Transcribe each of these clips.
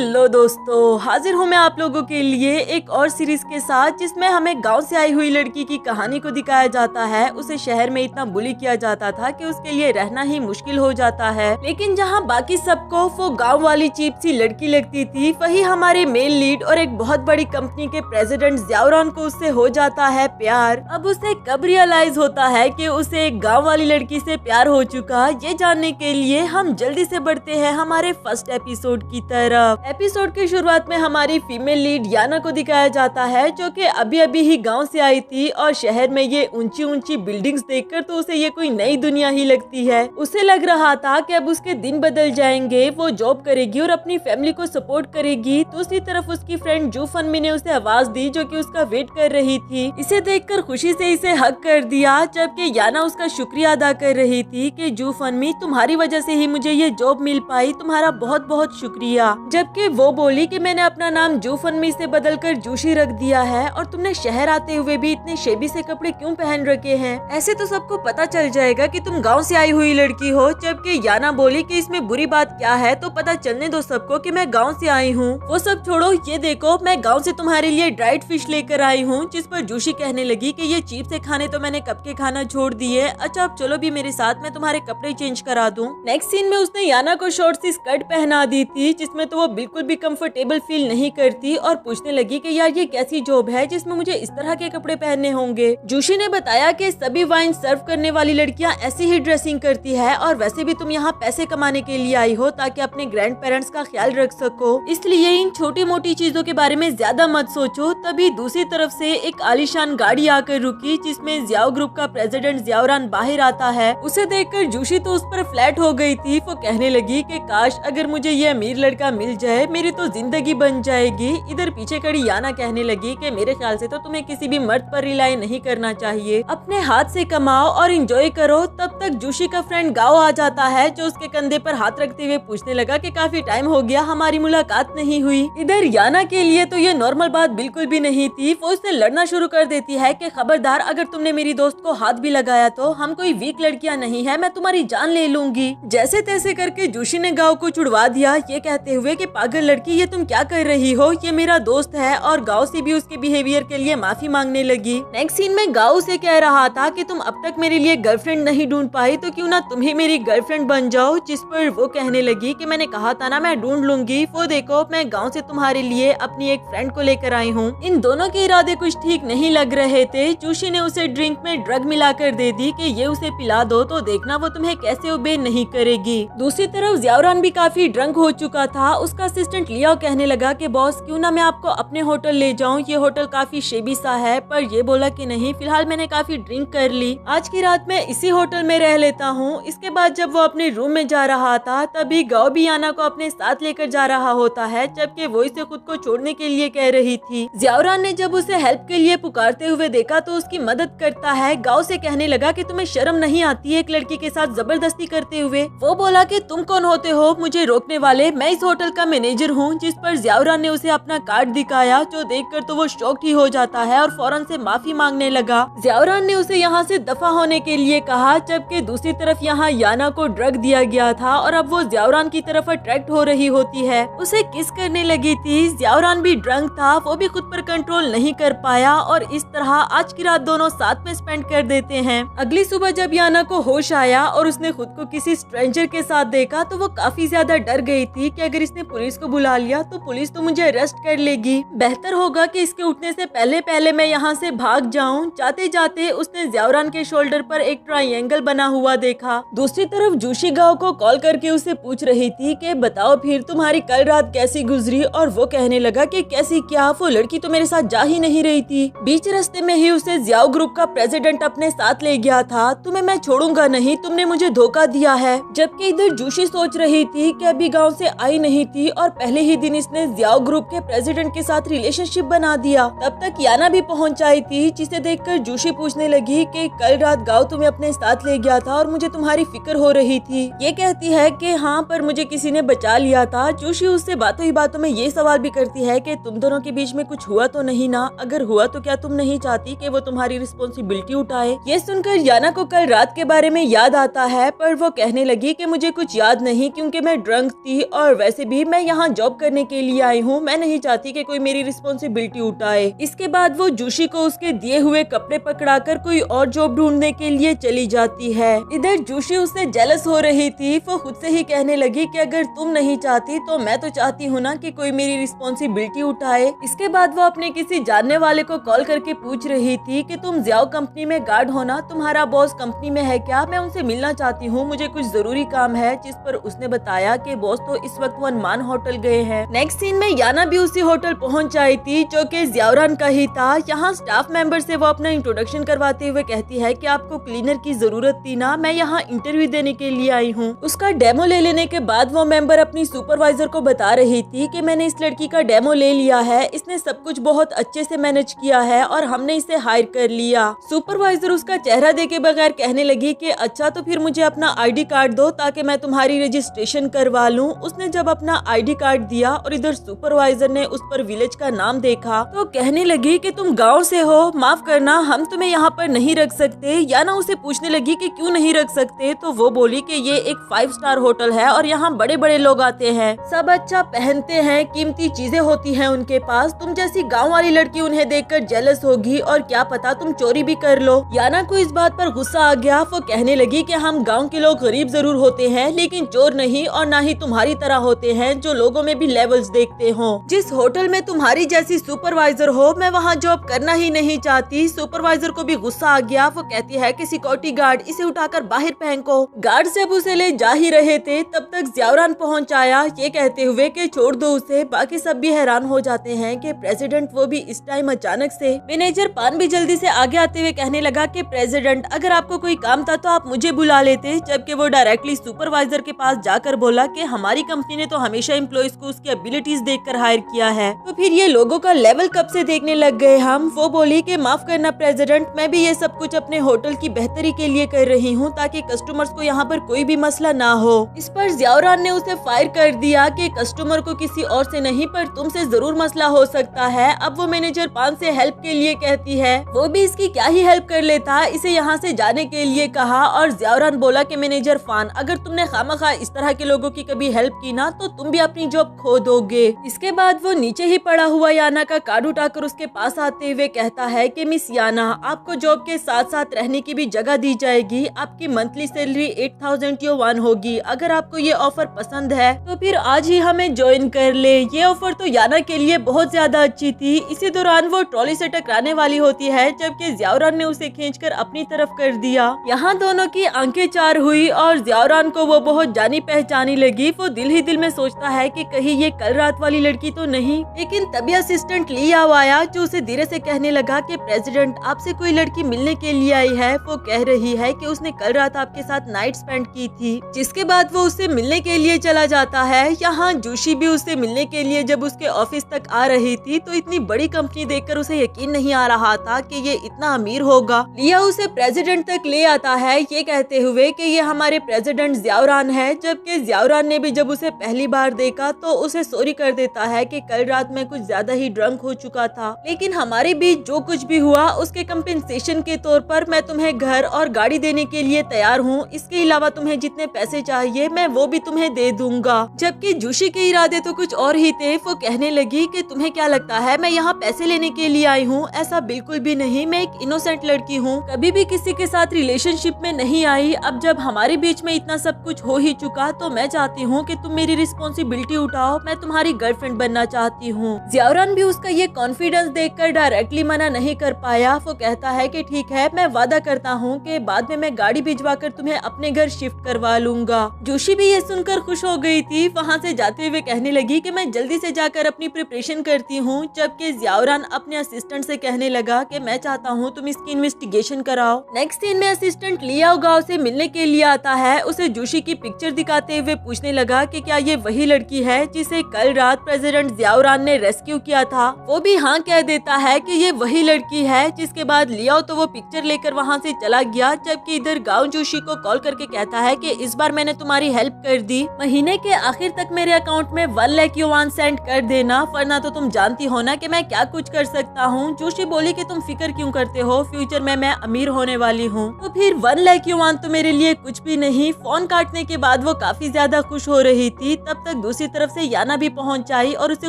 Hello दोस्तों, हाजिर हूँ मैं आप लोगों के लिए एक और सीरीज के साथ जिसमें हमें गांव से आई हुई लड़की की कहानी को दिखाया जाता है। उसे शहर में इतना बुली किया जाता था कि उसके लिए रहना ही मुश्किल हो जाता है, लेकिन जहाँ बाकी सबको वो गांव वाली चीप सी लड़की लगती थी, वही हमारे मेल लीड और एक बहुत बड़ी कंपनी के प्रेसिडेंट ज़ियाउर को उससे हो जाता है प्यार। अब उसे कब रियलाइज होता है कि उसे एक गाँव वाली लड़की से प्यार हो चुका, ये जानने के लिए हम जल्दी से बढ़ते हैं हमारे फर्स्ट एपिसोड की तरफ। एपिसोड की शुरुआत में हमारी फीमेल लीड याना को दिखाया जाता है, जो कि अभी अभी ही गांव से आई थी और शहर में ये ऊंची ऊंची बिल्डिंग्स देखकर तो उसे ये कोई नई दुनिया ही लगती है। उसे लग रहा था कि अब उसके दिन बदल जाएंगे, वो जॉब करेगी और अपनी फैमिली को सपोर्ट करेगी। दूसरी तरफ उसकी फ्रेंड जू फनमी ने उसे आवाज दी, जो कि उसका वेट कर रही थी। इसे देखकर खुशी से इसे हक कर दिया, जबकि याना उसका शुक्रिया अदा कर रही थी कि जू फनमी, तुम्हारी वजह से ही मुझे ये जॉब मिल पाई, तुम्हारा बहुत बहुत शुक्रिया। जबकि वो बोली कि मैंने अपना नाम जू फनमी से बदलकर जूशी रख दिया है और तुमने शहर आते हुए भी इतने शेबी से कपड़े क्यों पहन रखे हैं? ऐसे तो सबको पता चल जाएगा कि तुम गांव से आई हुई लड़की हो। जबकि याना बोली कि इसमें बुरी बात क्या है, तो पता चलने दो सबको कि मैं गांव से आई हूँ। वो सब छोड़ो, ये देखो मैं गांव से तुम्हारे लिए ड्राइड फिश लेकर आई हूँ। जिस पर जूशी कहने लगी कि ये चीप से खाने तो मैंने कब के खाना छोड़ दिए। अच्छा अब चलो भी मेरे साथ, मैं तुम्हारे कपड़े चेंज करा दूं। नेक्स्ट सीन में उसने याना को शॉर्ट सी स्कर्ट पहना दी थी, जिसमें तो वो बिल्कुल भी कंफर्टेबल फील नहीं करती और पूछने लगी कि यार ये कैसी जॉब है जिसमें मुझे इस तरह के कपड़े पहनने होंगे। जूशी ने बताया कि सभी वाइन सर्व करने वाली लड़कियां ऐसी ही ड्रेसिंग करती है और वैसे भी तुम यहाँ पैसे कमाने के लिए आई हो ताकि अपने ग्रैंड पेरेंट्स का ख्याल रख सको, इसलिए इन छोटी मोटी चीजों के बारे में ज्यादा मत सोचो। तभी दूसरी तरफ से एक आलीशान गाड़ी आकर रुकी, जिसमें ज़ियाओ ग्रुप का प्रेसिडेंट ज़ियाउरान बाहर आता है। उसे देखकर जूशी तो उस पर फ्लैट हो गई थी। वो कहने लगी कि काश अगर मुझे ये अमीर लड़का मिल जाए, मेरी तो जिंदगी बन जाएगी। इधर पीछे खड़ी याना कहने लगी कि मेरे ख्याल से तो तुम्हें किसी भी मर्द पर रिलाई नहीं करना चाहिए, अपने हाथ से कमाओ और एंजॉय करो। तब तक जूशी का फ्रेंड गाओ आ जाता है, जो उसके कंधे पर हाथ रखते हुए पूछने लगा कि काफी टाइम हो गया, हमारी मुलाकात नहीं हुई। इधर याना के लिए तो ये नॉर्मल बात बिल्कुल भी नहीं थी। वो उससे लड़ना शुरू कर देती है कि खबरदार, अगर तुमने मेरी दोस्त को हाथ भी लगाया तो हम कोई वीक लड़कियां नहीं है, मैं तुम्हारी जान ले लूंगी। जैसे तैसे करके जूशी ने गाओ को छुड़वा दिया, ये कहते हुए कि पागल लड़की, ये तुम क्या कर रही हो, ये मेरा दोस्त है। और गाओ से भी उसके बिहेवियर के लिए माफी मांगने लगी। नेक्स्ट सीन में गाओ से कह रहा था कि तुम अब तक मेरे लिए गर्लफ्रेंड नहीं ढूंढ पाई, तो क्यों ना तुम ही मेरी गर्लफ्रेंड बन जाओ। जिस पर वो कहने लगी कि मैंने कहा था ना मैं ढूंढ लूंगी, वो देखो मैं गाँव से तुम्हारे लिए अपनी एक फ्रेंड को लेकर आई हूँ। इन दोनों के इरादे कुछ ठीक नहीं लग रहे थे। जूशी ने उसे ड्रिंक में ड्रग मिलाकर दे दी कि ये उसे पिला दो, तो देखना वो तुम्हें कैसे ओबे नहीं करेगी। दूसरी तरफ ज़ियाउरान भी काफी ड्रंक हो चुका था। उसका असिस्टेंट लियाओ कहने लगा कि बॉस क्यों ना मैं आपको अपने होटल ले जाऊं, ये होटल काफी शेबी सा है। पर ये बोला कि नहीं, फिलहाल मैंने काफी ड्रिंक कर ली, आज की रात मैं इसी होटल में रह लेता हूँ। इसके बाद जब वो अपने रूम में जा रहा था, तभी गाओ भी याना को अपने साथ लेकर जा रहा होता है, जबकि वो इसे खुद को छोड़ने के लिए कह रही थी। ज़ियाउरान ने जब उसे हेल्प के लिए पुकारते हुए देखा तो उसकी मदद करता है। गाओ से कहने लगा कि तुम्हें शर्म नहीं आती एक लड़की के साथ जबरदस्ती करते हुए। वो बोला कि तुम कौन होते हो मुझे रोकने वाले, मैं इस होटल का मैनेजर हूँ। जिस पर ज़ियाउरान ने उसे अपना कार्ड दिखाया, जो देखकर तो वो शॉक्ड ही हो जाता है और फौरन से माफी मांगने लगा। ज़ियाउरान ने उसे यहाँ से दफा होने के लिए कहा, जबकि दूसरी तरफ यहाँ याना को ड्रग दिया गया था और अब वो ज़ियाउरान की तरफ अट्रैक्ट हो रही होती है, उसे किस करने लगी थी। ज़ियाउरान भी ड्रंक था, वो भी खुद पर कंट्रोल नहीं कर पाया और इस तरह आज की रात दोनों साथ में स्पेंड कर देते हैं। अगली सुबह जब याना को होश आया और उसने खुद को किसी स्ट्रेंजर के साथ देखा, तो वो काफी ज्यादा डर गई थी कि अगर इसने पुलिस को बुला लिया तो पुलिस तो मुझे अरेस्ट कर लेगी, बेहतर होगा कि इसके उठने से पहले पहले मैं यहाँ से भाग जाऊँ। जाते जाते उसने ज़ियाउरान के शोल्डर पर एक ट्रायंगल बना हुआ देखा। दूसरी तरफ जूशी गाओ को कॉल करके उसे पूछ रही थी कि बताओ फिर तुम्हारी कल रात कैसी गुजरी, और वो कहने लगा कि कैसी क्या, वो लड़की तो मेरे साथ जा ही नहीं रही थी। बीच रास्ते में ही उसे ज़ियाओ ग्रुप का प्रेसिडेंट अपने साथ ले गया था। तुम्हें मैं छोड़ूंगा नहीं, तुमने मुझे धोखा दिया है। जबकि इधर जूशी सोच रही थी कि अभी गांव से आई नहीं थी और पहले ही दिन इसने ज़ियाओ ग्रुप के प्रेसिडेंट के साथ रिलेशनशिप बना दिया। तब तक याना भी पहुंच आई थी, जिसे देखकर जूशी पूछने लगी कि कल रात गाओ तुम्हें अपने साथ ले गया था और मुझे तुम्हारी फिक्र हो रही थी। ये कहती है कि हाँ, पर मुझे किसी ने बचा लिया था। जूशी उससे बातों ही बातों में ये सवाल भी करती है कि तुम दोनों के बीच में कुछ हुआ तो नहीं ना, अगर हुआ तो क्या तुम नहीं चाहती कि वो तुम्हारी रिस्पॉन्सिबिलिटी उठाए। ये सुनकर याना को कल रात के बारे में याद आता है, पर वो कहने लगी कि मुझे कुछ याद नहीं क्योंकि मैं ड्रंक थी और वैसे भी मैं यहाँ जॉब करने के लिए आई हूँ, मैं नहीं चाहती कि कोई मेरी रिस्पॉन्सिबिलिटी उठाए। इसके बाद वो जोशी को उसके दिए हुए कपड़े पकड़ाकर कोई और जॉब ढूंढने के लिए चली जाती है। इधर जोशी उससे जेलस हो रही थी। वो खुद से ही कहने लगी कि अगर तुम नहीं चाहती तो मैं तो चाहती हूँ ना कि कोई मेरी रिस्पॉन्सिबिलिटी उठाए। इसके बाद वो अपने किसी जानने वाले को कॉल करके पूछ रही थी कि तुम जियाओ कंपनी में गार्ड हो ना, तुम्हारा बॉस कंपनी में है क्या? मैं उनसे मिलना चाहती हूँ, मुझे कुछ जरूरी काम है। जिस पर उसने बताया कि बॉस तो इस वक्त वनमान होटल गए हैं। नेक्स्ट सीन में याना भी उसी होटल पहुंच आई थी जो कि जियाओरान का ही था। यहाँ स्टाफ मेंबर से वो अपना इंट्रोडक्शन करवाते हुए कहती है कि आपको क्लीनर की जरूरत थी ना, मैं यहाँ इंटरव्यू देने के लिए आई हूँ। उसका डेमो ले लेने के बाद वो मेंबर अपनी सुपरवाइजर को बता रही थी कि मैंने इस लड़की का डेमो ले लिया है, इसने सब कुछ बहुत अच्छे से मैनेज किया है और हमने इसे हायर कर लिया। सुपरवाइजर उसका चेहरा देखे बगैर कहने लगी कि अच्छा तो फिर मुझे अपना आईडी कार्ड दो ताकि मैं तुम्हारी रजिस्ट्रेशन करवा लूं। उसने जब अपना आईडी कार्ड दिया और इधर सुपरवाइजर ने उस पर विलेज का नाम देखा तो कहने लगी कि तुम गांव से हो, माफ करना हम तुम्हें यहाँ पर नहीं रख सकते। याना उसे पूछने लगी कि क्यों नहीं रख सकते, तो वो बोली कि ये एक 5 स्टार होटल है और यहाँ बड़े बड़े लोग आते हैं, सब अच्छा पहनते हैं, कीमती चीजें होती हैं उनके पास। तुम जैसी गाँव वाली लड़की उन्हें देखकर जेलस होगी और क्या पता तुम चोरी भी कर लो। याना को इस बात पर गुस्सा आ गया। वो कहने लगी कि हम गांव के लोग गरीब जरूर होते हैं लेकिन चोर नहीं, और ना ही तुम्हारी तरह होते हैं जो लोगों में भी लेवल्स देखते हो। जिस होटल में तुम्हारी जैसी सुपरवाइजर हो मैं वहाँ जॉब करना ही नहीं चाहती। सुपरवाइजर को भी गुस्सा आ गया। वो कहती है कि सिक्योरिटी गार्ड इसे उठाकर बाहर फेंको। गार्ड जब उसे ले जा ही रहे थे तब तक जियाओरान पहुँच आया ये कहते हुए कि छोड़ दो उसे। बाकी सब भी हैरान हो जाते हैं कि प्रेसिडेंट, वो भी इस टाइम अचानक से। मैनेजर पान भी जल्दी से आगे आते हुए कहने लगा कि प्रेसिडेंट अगर आपको कोई काम था तो आप मुझे बुला लेते, जबकि वो डायरेक्टली सुपरवाइजर के पास जाकर बोला कि हमारी कंपनी ने तो हमेशा एम्प्लॉइज को उसकी एबिलिटीज देखकर हायर किया है, तो फिर ये लोगों का लेवल कब से देखने लग गए हम। वो बोली कि माफ करना प्रेसिडेंट, मैं भी ये सब कुछ अपने होटल की बेहतरी के लिए कर रही हूँ ताकि कस्टमर्स को यहाँ पर कोई भी मसला ना हो। इस पर जियाओरान ने उसे फायर कर दिया कि कस्टमर को किसी और से नहीं पर तुमसे जरूर मसला हो सकता है। अब वो मैनेजर पान से हेल्प के लिए कहती है, वो भी इसकी क्या ही हेल्प कर लेता, इसे यहाँ से जाने के लिए कहा। और जियाओरान बोला कि मैनेजर फान, अगर तुमने खामखा इस तरह के लोगों की कभी हेल्प की ना तो तुम भी अपनी जॉब खो दोगे। इसके बाद वो नीचे ही पड़ा हुआ याना का कार्ड उठाकर उसके पास आते हुए कहता है कि मिस याना, आपको जॉब के साथ साथ रहने की भी जगह दी जाएगी, आपकी मंथली सैलरी 8000 होगी। अगर आपको ये ऑफर पसंद है तो फिर आज ही हमें ज्वाइन कर ले। ये ऑफर तो याना के लिए बहुत ज्यादा अच्छी थी। इसी दौरान वो ट्रॉली से टकराने वाली होती है जबकि जियाओरान ने उसे खींचकर अपनी तरफ कर दिया। यहाँ दोनों की आंखें चार हुई और जियाओरान को वो बहुत जानी पहचानी लगी। वो दिल ही दिल में सोचता है कि कहीं ये कल रात वाली लड़की तो नहीं। लेकिन तभी असिस्टेंट लियाओ आया जो उसे धीरे से कहने लगा कि प्रेसिडेंट आपसे कोई लड़की मिलने के लिए आई है। वो कह रही है कि उसने कल रात आपके साथ नाइट स्पेंड की थी। जिसके बाद वो उससे मिलने के लिए चला जाता है। यहाँ जोशी भी उससे मिलने के लिए जब उसके ऑफिस तक आ रही थी तो इतनी बड़ी कंपनी देखकर उसे यकीन नहीं आ रहा था कि ये इतना अमीर होगा। लिया उसे प्रेसिडेंट तक ले आता है ये कहते हुए कि ये हमारे प्रेसिडेंट जियाओरान है। जबकि जियाओरान ने भी जब उसे पहली बार देखा तो उसे सॉरी कर देता है कि कल रात में कुछ ज्यादा ही ड्रंक हो चुका था, लेकिन हमारे बीच जो कुछ भी हुआ उसके कंपेंसेशन के तौर पर मैं तुम्हें घर और गाड़ी देने के लिए तैयार हूँ। इसके अलावा तुम्हें जितने पैसे चाहिए मैं वो भी तुम्हें दे दूंगा। जबकि जोशी के इरादे तो कुछ और ही थे। वो कहने लगी कि तुम्हें क्या लगता है मैं यहाँ पैसे लेने के लिए आई हूँ? ऐसा बिल्कुल भी नहीं, मैं एक इनोसेंट लड़की हूँ, कभी भी किसी के साथ रिलेशनशिप में नहीं आई। अब जब हमारे बीच में इतना सब कुछ हो ही चुका तो मैं चाहती हूँ कि तुम मेरी रिस्पॉन्सिबिलिटी उठाओ, मैं तुम्हारी गर्लफ्रेंड बनना चाहती हूँ। जियाओरान भी उसका ये कॉन्फिडेंस देखकर डायरेक्टली मना नहीं कर पाया। वो कहता है कि ठीक है, मैं वादा करता हूँ कि बाद में मैं गाड़ी भिजवा कर तुम्हें अपने घर शिफ्ट करवा लूंगा। जोशी भी ये सुनकर खुश हो गई थी। वहाँ से जाते हुए कहने लगी कि मैं जल्दी से जाकर अपनी प्रिपरेशन करती हूँ। जबकि जियाओरान अपने असिस्टेंट से कहने लगा कि मैं चाहता हूँ तुम इसकी इन्वेस्टिगेशन कराओ। नेक्स्ट सीन में असिस्टेंट लियाओ गांव से मिलने के लिए आता है। उसे जोशी की पिक्चर दिखाते हुए पूछने लगा कि क्या ये वही लड़की है जिसे कल रात प्रेसिडेंट जियाओरान ने रेस्क्यू किया था। वो भी हाँ कह देता है कि ये वही लड़की है। जिसके बाद लियाओ तो वो पिक्चर लेकर वहाँ से चला गया। जबकि इधर गांव जोशी को कॉल करके कहता है कि इस बार मैंने तुम्हारी हेल्प कर दी, महीने के आखिर तक मेरे अकाउंट में 1 लाख युआन सेंड कर देना, वरना तो तुम जानती हो ना कि मैं क्या कुछ कर सकता हूँ। जोशी बोली कि तुम फिक्र क्यों करते हो, फ्यूचर में मैं अमीर होने वाली हूँ। तो फिर 1 लाख युआन तो मेरे लिए कुछ भी नहीं। फोन काटने के बाद वो काफी ज्यादा खुश हो रही थी। तब तक दूसरी दूसरी तरफ से याना भी पहुँच आई और उसे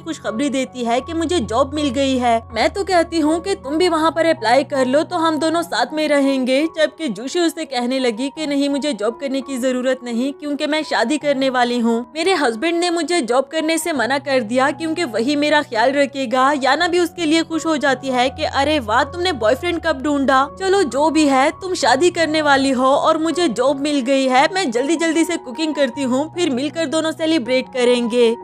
खुशखबरी देती है कि मुझे जॉब मिल गई है। मैं तो कहती हूँ कि तुम भी वहाँ पर अप्लाई कर लो तो हम दोनों साथ में रहेंगे। जबकि जूशी उसे कहने लगी कि नहीं, मुझे जॉब करने की जरूरत नहीं क्योंकि मैं शादी करने वाली हूँ। मेरे हस्बैंड ने मुझे जॉब करने से मना कर दिया क्योंकि वही मेरा ख्याल रखेगा। याना भी उसके लिए खुश हो जाती है कि अरे वाह, तुमने बॉयफ्रेंड कब ढूंढा। चलो जो भी है, तुम शादी करने वाली हो और मुझे जॉब मिल गई है। मैं जल्दी जल्दी से कुकिंग करती हूँ, फिर मिलकर दोनों सेलिब्रेट करेंगे।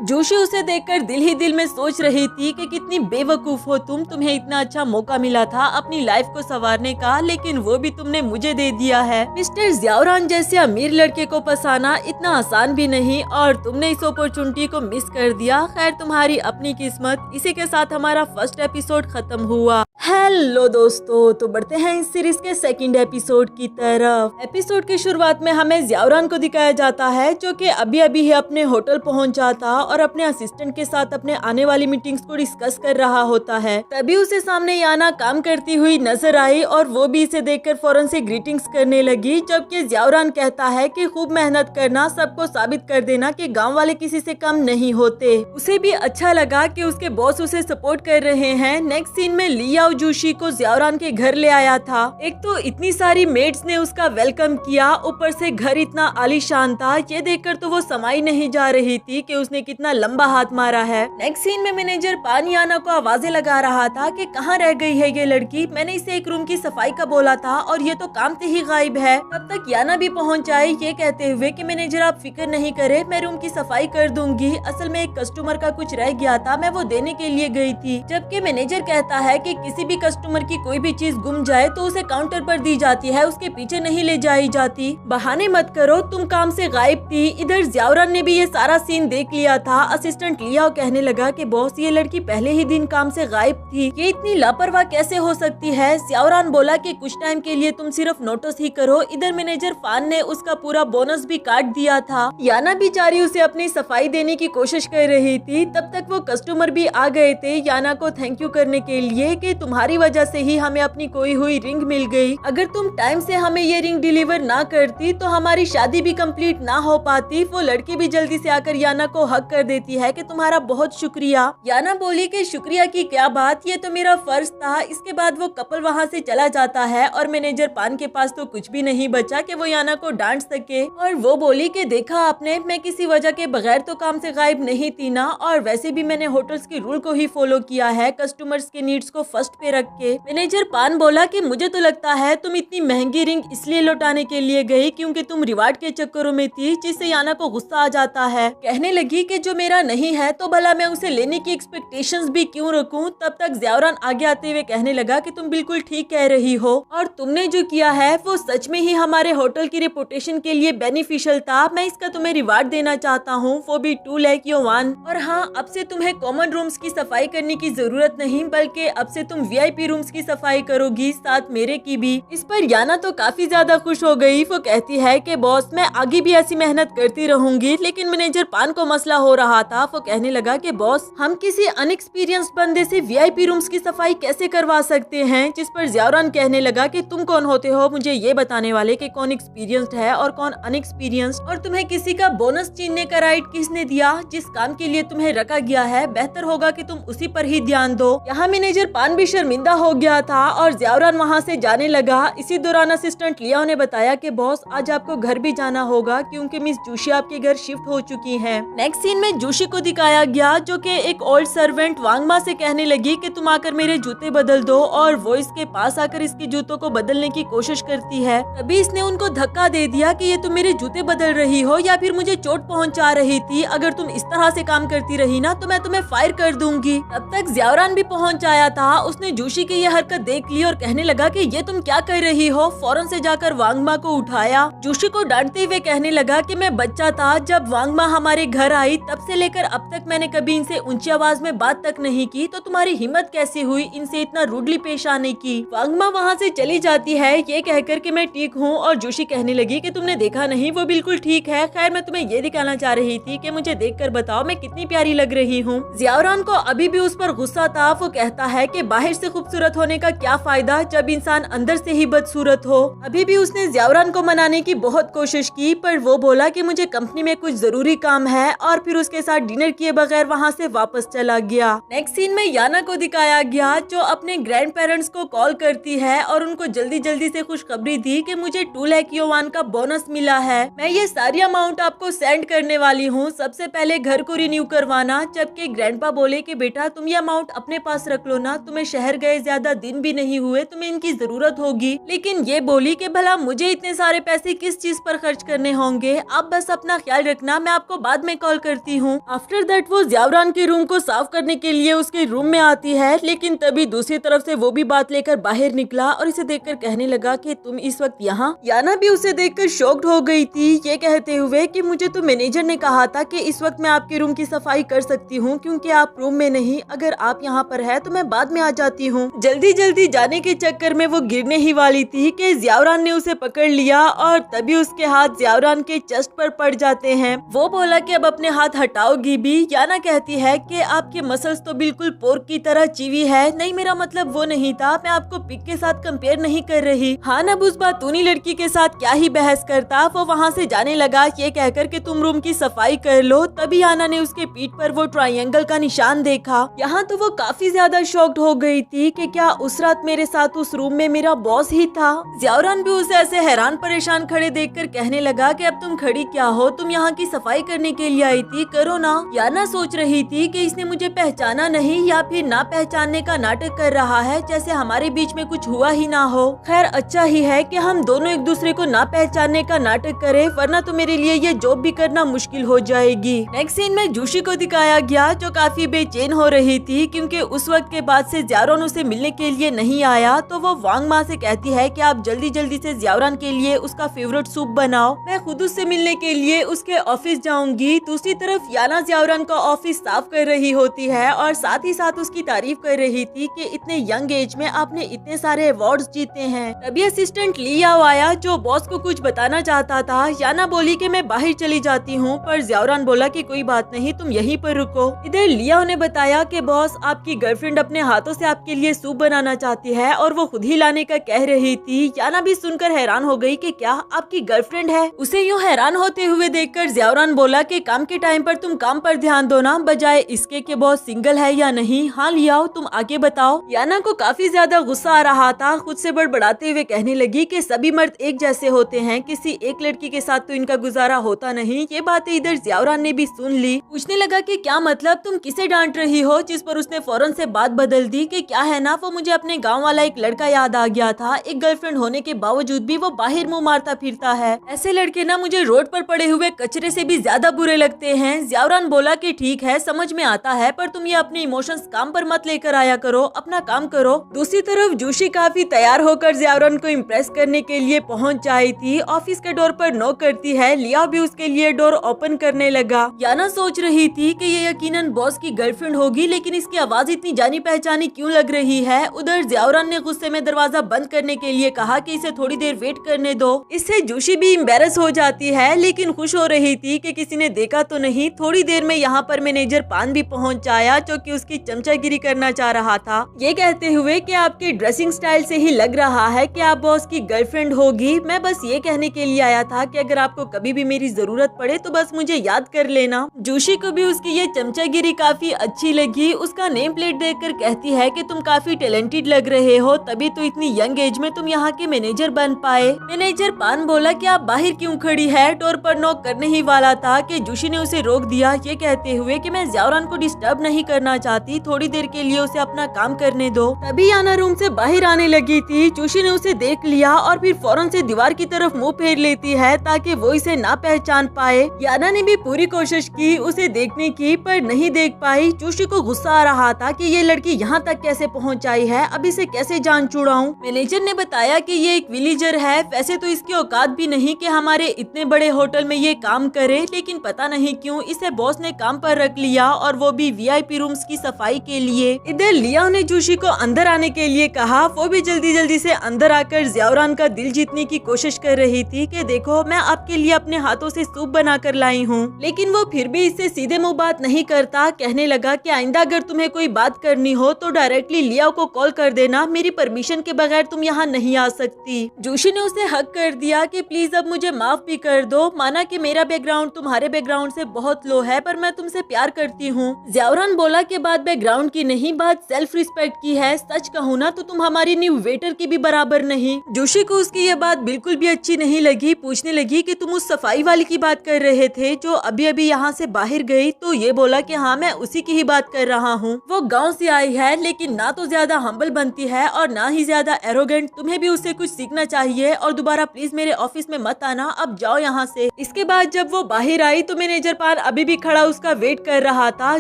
जोशी उसे देखकर दिल ही दिल में सोच रही थी कि कितनी बेवकूफ हो तुम, तुम्हें इतना अच्छा मौका मिला था अपनी लाइफ को संवारने का, लेकिन वो भी तुमने मुझे दे दिया है। मिस्टर ज़ियाओरान जैसे अमीर लड़के को फंसाना इतना आसान भी नहीं और तुमने इस अपॉर्चुनिटी को मिस कर दिया। खैर, तुम्हारी अपनी किस्मत। इसी के साथ हमारा फर्स्ट एपिसोड खत्म हुआ। हेलो दोस्तों, तो बढ़ते हैं इस सीरीज के सेकंड एपिसोड की तरफ। एपिसोड की शुरुआत में हमें ज़ियाओरान को दिखाया जाता है जो कि अभी अभी ही अपने होटल पहुंचा था और अपने असिस्टेंट के साथ अपने आने वाली मीटिंग्स को डिस्कस कर रहा होता है। तभी उसे सामने याना काम करती हुई नजर आई और वो भी इसे देखकर फौरन से ग्रीटिंग्स करने लगी। जबकि ज़ियाओरान कहता है कि खूब मेहनत करना, सबको साबित कर देना कि गाँव वाले किसी से कम नहीं होते। उसे भी अच्छा लगा कि उसके बॉस उसे सपोर्ट कर रहे हैं। नेक्स्ट सीन में लियाओ जूशी को ज़ियाओरान के घर ले आया था। एक तो इतनी सारी मेड्स ने उसका वेलकम किया, ऊपर से घर इतना आलीशान था। ये देखकर तो वो समाई नहीं जा रही थी कि उसने कितना लंबा हाथ मारा है। नेक्स्ट सीन में मैनेजर पान याना को आवाजें लगा रहा था कि कहाँ रह गई है ये लड़की, मैंने इसे एक रूम की सफाई का बोला था और ये तो काम से ही गायब है। तब तक याना भी पहुँच आई ये कहते हुए कि मैनेजर आप फिक्र नहीं करे, मैं रूम की सफाई कर दूंगी। असल में एक कस्टमर का कुछ रह गया था, मैं वो देने के लिए गई थी। जबकि मैनेजर कहता है कि किसी भी कस्टमर की कोई भी चीज गुम जाए तो उसे काउंटर पर दी जाती है, उसके पीछे नहीं ले जाई जाती। बहाने मत करो, तुम काम से गायब थी। इधर ज़ियाओरान ने भी ये सारा सीन देख लिया था। असिस्टेंट लियाओ कहने लगा कि बॉस, ये लड़की पहले ही दिन काम से गायब थी, ये इतनी लापरवाह कैसे हो सकती है। ज़ियाओरान बोला कि कुछ टाइम के लिए तुम सिर्फ नोटिस ही करो। इधर मैनेजर फान ने उसका पूरा बोनस भी काट दिया था। याना बेचारी उसे अपनी सफाई देने की कोशिश कर रही थी। तब तक वो कस्टमर भी आ गए थे याना को थैंक यू करने के लिए कि तुम्हारी वजह से ही हमें अपनी खोई हुई रिंग मिल गई। अगर तुम टाइम से हमें ये रिंग डिलीवर ना करती तो हमारी शादी भी कंप्लीट ना हो पाती। वो लड़की भी जल्दी से आकर याना को हक कर देती है कि तुम्हारा बहुत शुक्रिया। याना बोली कि शुक्रिया की क्या बात, ये तो मेरा फर्ज था। इसके बाद वो कपल वहाँ से चला जाता है और मैनेजर पान के पास तो कुछ भी नहीं बचा कि वो याना को डांट सके। और वो बोली कि देखा आपने, मैं किसी वजह के बगैर तो काम से गायब नहीं थी ना, और वैसे भी मैंने होटल्स के रूल को ही फॉलो किया है, कस्टमर्स के नीड्स को फर्स्ट पे रख के। मैनेजर पान बोला कि मुझे तो लगता है तुम इतनी महंगी रिंग इसलिए लौटाने के लिए गई क्योंकि तुम रिवार्ड के चक्करों में थी, जिससे याना को गुस्सा आ जाता है। कहने लगी कि जो मेरा नहीं है तो भला मैं उसे लेने की एक्सपेक्टेशंस भी क्यों रखूं। तब तक ज़ियाओरान आगे आते हुए कहने लगा कि तुम बिल्कुल ठीक कह रही हो और तुमने जो किया है वो सच में ही हमारे होटल की रेपुटेशन के लिए बेनिफिशियल था। मैं इसका तुम्हें रिवार्ड देना चाहता हूँ, वो भी 2 लाख युआन। और हाँ, अब से तुम्हें कॉमन रूम्स की सफाई करने की जरूरत नहीं, बल्कि अब से तुम VIP रूम्स की सफाई करोगी, साथ मेरे की भी। इस पर याना तो काफी ज्यादा खुश हो गई। वो कहती है कि बॉस, मैं आगे भी ऐसी मेहनत करती रहूंगी। लेकिन मैनेजर पान को मसला हो रहा था। वो कहने लगा कि बॉस, हम किसी अनएक्सपीरियंस्ड बंदे से VIP रूम्स की सफाई कैसे करवा सकते हैं। जिस पर ज़ियाओरान कहने लगा कि तुम कौन होते हो मुझे ये बताने वाले कि कौन एक्सपीरियंस्ड है और कौन अनएक्सपीरियंस्ड, और तुम्हें किसी का बोनस छीनने का राइट किसने दिया। जिस काम के लिए तुम्हें रखा गया है बेहतर होगा कि तुम उसी पर ही ध्यान दो। यहाँ मैनेजर पान भी शर्मिंदा हो गया था और ज़ियाओरान वहाँ से जाने लगा। इसी दौरान असिस्टेंट लियाओ ने बताया कि बॉस, आज आपको घर भी जाना होगा क्योंकि मिस जूशी आपके घर शिफ्ट हो चुकी हैं। नेक्स्ट सीन में जूशी को दिखाया गया जो कि एक ओल्ड सर्वेंट वांगमा से कहने लगी कि तुम आकर मेरे जूते बदल दो, और वो इसके पास आकर इसके जूतों को बदलने की कोशिश करती है। तभी इसने उनको धक्का दे दिया कि ये तुम मेरे जूते बदल रही हो या फिर मुझे चोट पहुंचा रही थी। अगर तुम इस तरह से काम करती रही ना तो मैं तुम्हें फायर कर दूंगी। तब तक ज़ियाओरान भी पहुंच आया था। उसने जूशी की ये हरकत देख ली और कहने लगा कि ये तुम क्या कर रही हो। फौरन से जाकर वांगमा को उठाया। जूशी को डांटते हुए कहने लगा कि मैं बच्चा था जब वांगमा हमारे घर आई, तब से लेकर अब तक मैंने कभी इनसे ऊंची आवाज में बात तक नहीं की, तो तुम्हारी हिम्मत कैसे हुई इनसे इतना रूडली पेश आने की। वांगमा वहाँ से चली जाती है ये कहकर कि मैं ठीक हूँ, और जूशी कहने लगी कि तुमने देखा नहीं, वो बिल्कुल ठीक है। खैर, मैं तुम्हें ये दिखाना चाह रही थी कि मुझे देखकर बताओ मैं कितनी प्यारी लग रही हूँ। ज़ियाओरान को अभी भी उस पर गुस्सा था। वो कहता है कि बाहर से खूबसूरत होने का क्या फायदा जब इंसान अंदर से ही बदसूरत हो। अभी भी उसने ज़ियाओरान को मनाने की बहुत कोशिश की, पर वो बोला कि मुझे कंपनी में कुछ जरूरी काम है है और फिर उसके साथ डिनर किए बगैर वहाँ से वापस चला गया। नेक्स्ट सीन में याना को दिखाया गया जो अपने ग्रैंड पेरेंट्स को कॉल करती है और उनको जल्दी जल्दी से खुशखबरी दी कि मुझे 2 लाख युआन का बोनस मिला है, मैं ये सारी अमाउंट आपको सेंड करने वाली हूँ, सबसे पहले घर को रिन्यू करवाना। जबकि ग्रैंडपा बोले कि बेटा तुम ये अमाउंट अपने पास रख लो ना, तुम्हें शहर गए ज्यादा दिन भी नहीं हुए, तुम्हें इनकी जरूरत होगी। लेकिन ये बोली कि भला मुझे इतने सारे पैसे किस चीज पर खर्च करने होंगे, आप बस अपना ख्याल रखना, मैं आपको बाद में कॉल करती हूँ। आफ्टर दैट वो ज़ियावरान के रूम को साफ करने के लिए उसके रूम में आती है, लेकिन तभी दूसरी तरफ से वो भी बात लेकर बाहर निकला और इसे देखकर कहने लगा कि तुम इस वक्त यहाँ। याना भी उसे देखकर शॉक्ड हो गई थी, ये कहते हुए कि मुझे तो मैनेजर ने कहा था कि इस वक्त मैं आपके रूम की सफाई कर सकती हूँ क्योंकि आप रूम में नहीं, अगर आप यहाँ पर है तो मैं बाद में आ जाती हूँ। जल्दी जल्दी जाने के चक्कर में वो गिरने ही वाली थी कि ज़ियावरान ने उसे पकड़ लिया और तभी उसके हाथ ज़ियावरान के चेस्ट पर पड़ जाते हैं। वो बोला कि अब अपने हाथ हटाओगी भी। याना कहती है कि आपके मसल्स तो बिल्कुल पोर्क की तरह चीवी है। नहीं, मेरा मतलब वो नहीं था, मैं आपको पिग के साथ कंपेयर नहीं कर रही। हाँ, अब उस बातूनी लड़की के साथ क्या ही बहस करता। वो वहाँ से जाने लगा ये कहकर कि तुम रूम की सफाई कर लो। तभी याना ने उसके पीठ पर वो ट्रायंगल का निशान देखा। यहाँ तो वो काफी ज्यादा शॉक्ड हो गई थी कि क्या उस रात मेरे साथ उस रूम में मेरा बॉस ही था। ज़ियावरान भी उसे ऐसे हैरान परेशान खड़े देखकर कहने लगा कि अब तुम खड़ी क्या हो, तुम यहाँ की सफाई करने के लिए आई थी, करो ना। याना सोच रही थी कि इसने मुझे पहचाना नहीं या फिर ना पहचानने का नाटक कर रहा है, जैसे हमारे बीच में कुछ हुआ ही ना हो। खैर अच्छा ही है कि हम दोनों एक दूसरे को ना पहचानने का नाटक करें, वरना तो मेरे लिए ये जॉब भी करना मुश्किल हो जाएगी। नेक्स्ट सीन में जूशी को दिखाया गया जो काफी बेचैन हो रही थी क्योंकि उस वक्त के बाद से ज़ियावरान उसे मिलने के लिए नहीं आया। तो वो वांग मा से कहती है कि आप जल्दी जल्दी से ज़ियावरान के लिए उसका फेवरेट सूप बनाओ, मैं खुद उससे मिलने के लिए उसके ऑफिस जाऊंगी। दूसरी तरफ याना ज़ियावरान का ऑफिस साफ कर रही होती है और साथ ही साथ उसकी तारीफ कर रही थी कि इतने यंग एज में आपने इतने सारे अवार्ड्स जीते हैं। तभी असिस्टेंट लियाओ आया जो बॉस को कुछ बताना चाहता था। याना बोली कि मैं बाहर चली जाती हूँ, पर ज़ियावरान बोला कि कोई बात नहीं, तुम यहीं पर रुको। इधर लियाओ ने बताया कि बॉस आपकी गर्लफ्रेंड अपने हाथों से आपके लिए सूप बनाना चाहती है और वो खुद ही लाने का कह रही थी। याना भी सुनकर हैरान हो गई कि क्या आपकी गर्लफ्रेंड है। उसे यूँ हैरान होते हुए देखकर ज़ियावरान बोला कि काम के टाइम पर तुम काम पर ध्यान दो ना, बजाय इसके कि बॉस सिंगल है या नहीं। हाँ लियाओ, तुम आगे बताओ। याना को काफी ज्यादा गुस्सा आ रहा था, खुद से बड़बड़ाते हुए कहने लगी कि सभी मर्द एक जैसे होते हैं, किसी एक लड़की के साथ तो इनका गुजारा होता नहीं। ये बातें इधर ज़ियावरान ने भी सुन ली। पूछने लगा कि क्या मतलब, तुम किसे डांट रही हो, जिस पर उसने फौरन से बात बदल दी कि क्या है ना, वो मुझे अपने गाँव वाला एक लड़का याद आ गया था, एक गर्लफ्रेंड होने के बावजूद भी वो बाहर मुँह मारता फिरता है। ऐसे लड़के ना मुझे रोड पर पड़े हुए कचरे से भी ज्यादा बुरे लगते हैं। ज़ियावरान बोला कि ठीक है, समझ में आता है, पर तुम ये अपने इमोशंस काम पर मत लेकर आया करो, अपना काम करो। दूसरी तरफ जूशी काफी तैयार होकर ज़ियावरान को इम्प्रेस करने के लिए पहुंच आई थी। ऑफिस के डोर पर नॉक करती है, लिया भी उसके लिए डोर ओपन करने लगा। याना सोच रही थी कि ये यकीनन बॉस की गर्लफ्रेंड होगी, लेकिन इसकी आवाज इतनी जानी पहचानी क्यों लग रही है। उधर ज़ियावरान ने गुस्से में दरवाजा बंद करने के लिए कहा कि इसे थोड़ी देर वेट करने दो। इससे जूशी भी एम्बेरस हो जाती है, लेकिन खुश हो रही थी कि किसी ने देखा तो नहीं। थोड़ी देर में यहाँ पर मैनेजर पान भी पहुँच आया जो कि उसकी चमचागिरी करना चाह रहा था, ये कहते हुए कि आपके ड्रेसिंग स्टाइल से ही लग रहा है कि आप बॉस की गर्लफ्रेंड होगी। मैं बस ये कहने के लिए आया था कि अगर आपको कभी भी मेरी जरूरत पड़े तो बस मुझे याद कर लेना। जूशी को भी उसकी ये चमचागिरी काफी अच्छी लगी। उसका नेम प्लेट देखकर कहती है कि तुम काफी टैलेंटेड लग रहे हो, तभी तो इतनी यंग एज में तुम यहाँ के मैनेजर बन पाए। मैनेजर पान बोला कि आप बाहर क्यों खड़ी है, डोर पर नॉक करने ही वाला था कि जूशी ने उसे रोक दिया, ये कहते हुए कि मैं ज़ियावरान को डिस्टर्ब नहीं करना चाहती, थोड़ी देर के लिए उसे अपना काम करने दो। तभी याना रूम से बाहर आने लगी थी। जूशी ने उसे देख लिया और फिर फौरन से दीवार की तरफ मुंह फेर लेती है ताकि वो इसे ना पहचान पाए। याना ने भी पूरी कोशिश की उसे देखने की, पर नहीं देख पाई। जूशी को गुस्सा आ रहा था कि ये लड़की यहाँ तक कैसे पहुँच आई है, अब इसे कैसे जान छुड़ाऊं। मैनेजर ने बताया कि ये एक विलेजर है, वैसे तो इसकी औकात भी नहीं कि हमारे इतने बड़े होटल में ये काम करे, लेकिन पता नहीं क्यों इसे बॉस ने काम पर रख लिया, और वो भी वीआईपी रूम्स की सफाई के लिए। इधर लिया ने जूशी को अंदर आने के लिए कहा। वो भी जल्दी जल्दी से अंदर आकर ज़ियावरान का दिल जीतने की कोशिश कर रही थी कि देखो मैं आपके लिए अपने हाथों से सूप बना कर लाई हूँ, लेकिन वो फिर भी इससे सीधे मुंह बात नहीं करता। कहने लगा कि आइंदा अगर तुम्हें कोई बात करनी हो तो डायरेक्टली लिया को कॉल कर देना, मेरी परमिशन के बगैर तुम यहाँ नहीं आ सकती। जूशी ने उसे हक कर दिया कि प्लीज अब मुझे माफ भी कर दो, माना कि मेरा बैकग्राउंड तुम्हारे बैकग्राउंड बैकग्राउंड से बहुत लो है, पर मैं तुमसे प्यार करती हूँ। ज़ियाओरान बोला कि बात बैकग्राउंड की नहीं, बात सेल्फ रिस्पेक्ट की है। सच कहूँ ना तो तुम हमारी न्यू वेटर की भी बराबर नहीं। जोशी को उसकी यह बात बिल्कुल भी अच्छी नहीं लगी। पूछने लगी कि तुम उस सफाई वाली की बात कर रहे थे जो अभी अभी यहाँ से बाहर गई? तो ये बोला कि हाँ, मैं उसी की ही बात कर रहा हूँ। वो गाँव से आई है, लेकिन ना तो ज्यादा हम्बल बनती है और ना ही ज्यादा एरोगेंट। तुम्हें भी उससे कुछ सीखना चाहिए और दोबारा प्लीज मेरे ऑफिस में मत आना, अब जाओ यहाँ से। इसके बाद जब वो बाहर आई तो मैनेजर पान अभी भी खड़ा उसका वेट कर रहा था।